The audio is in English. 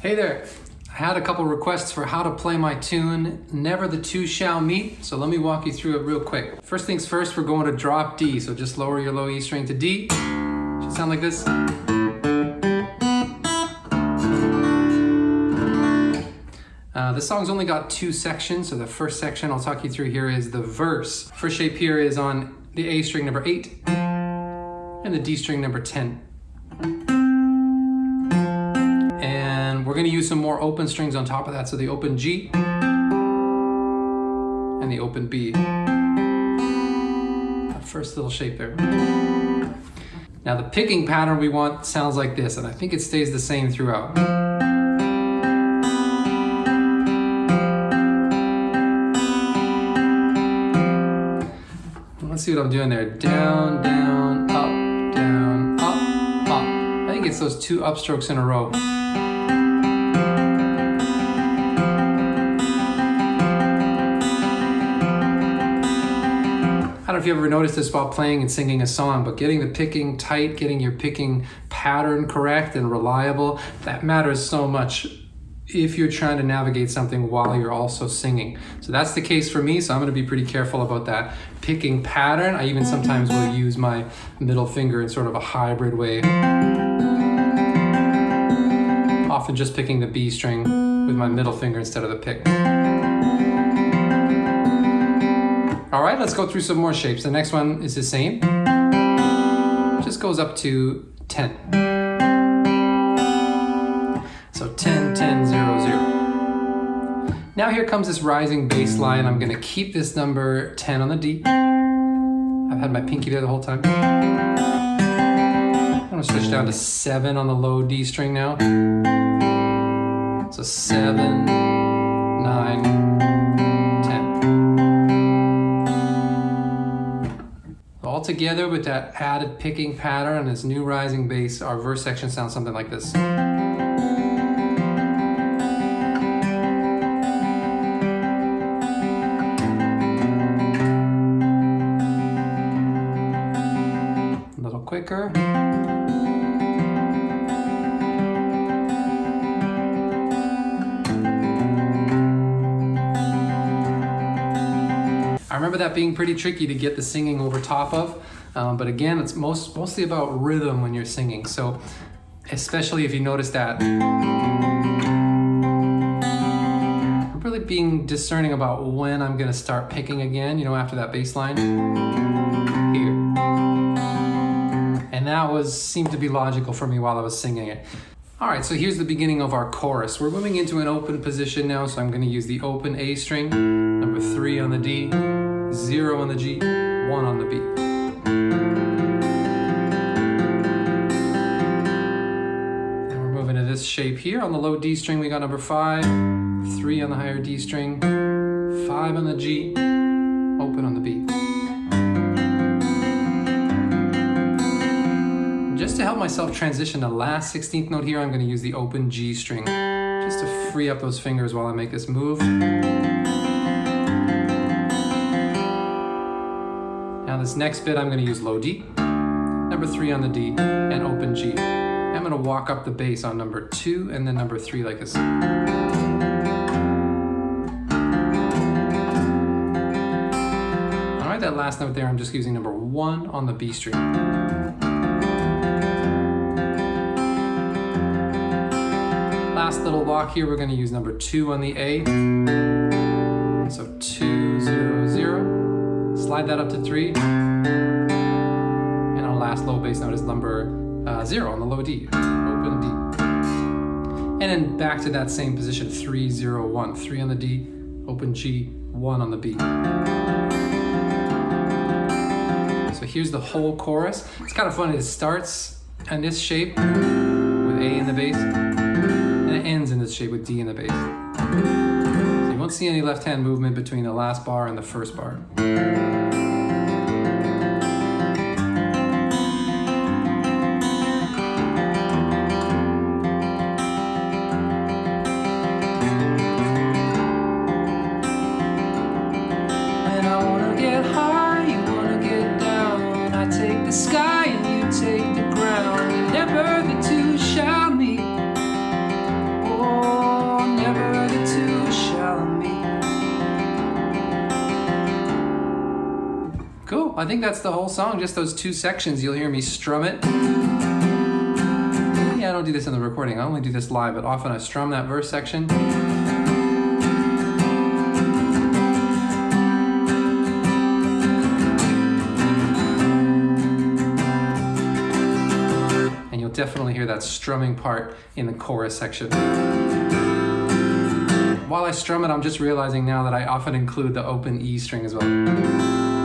Hey there, I had a couple requests for how to play my tune, Never the Two Shall Meet, so let me walk you through it real quick. First things first, we're going to drop D, so just lower your low E string to D. Should sound like this. This song's only got two sections, so the first section I'll talk you through here is the verse. First shape here is on the A string number 8 and the D string number 10. And we're going to use some more open strings on top of that, so the open G and the open B. That first little shape there. Now the picking pattern we want sounds like this, and I think it stays the same throughout. Let's see what I'm doing there. Down, down, up, down, up, up. I think it's those two upstrokes in a row. I don't know if you ever noticed this while playing and singing a song, but getting the picking tight, getting your picking pattern correct and reliable, that matters so much if you're trying to navigate something while you're also singing. So that's the case for me, so I'm going to be pretty careful about that picking pattern. I even sometimes will use my middle finger in sort of a hybrid way. Often just picking the B string with my middle finger instead of the pick. All right, let's go through some more shapes. The next one is the same. Just goes up to 10. So 10, 10, 0, 0. Now here comes this rising bass line. I'm gonna keep this number 10 on the D. I've had my pinky there the whole time. I'm gonna switch down to 7 on the low D string now. So 7, 9, 10. All together with that added picking pattern and this new rising bass, our verse section sounds something like this. Quicker. I remember that being pretty tricky to get the singing over top of, but again, it's mostly about rhythm when you're singing. So especially if you notice that, I'm really being discerning about when I'm gonna start picking again, after that bass line. Here. And that seemed to be logical for me while I was singing it. All right, so here's the beginning of our chorus. We're moving into an open position now, so I'm gonna use the open A string, number 3 on the D, 0 on the G, 1 on the B. And we're moving to this shape here. On the low D string, we got number 5, 3 on the higher D string, 5 on the G, open on the B. Just to help myself transition the last 16th note here, I'm going to use the open G string just to free up those fingers while I make this move. Now this next bit I'm going to use low D, number 3 on the D, and open G. I'm going to walk up the bass on number 2 and then number 3 like this. Alright, that last note there, I'm just using number 1 on the B string. Last little lock here, we're going to use number 2 on the A. So 2, 0, 0. Slide that up to 3. And our last low bass note is number 0 on the low D. Open D. And then back to that same position, 3, 0, 1. 3 on the D, open G, 1 on the B. So here's the whole chorus. It's kind of funny. It starts in this shape with A in the bass. And it ends in this shape with D in the bass. So you won't see any left hand movement between the last bar and the first bar. And I wanna get high, you wanna get down. I take the sky and you take the ground. Never the two shall meet. Oh, go. I think that's the whole song, just those 2 sections. You'll hear me strum it. Yeah, I don't do this in the recording. I only do this live, but often I strum that verse section. And you'll definitely hear that strumming part in the chorus section. While I strum it, I'm just realizing now that I often include the open E string as well.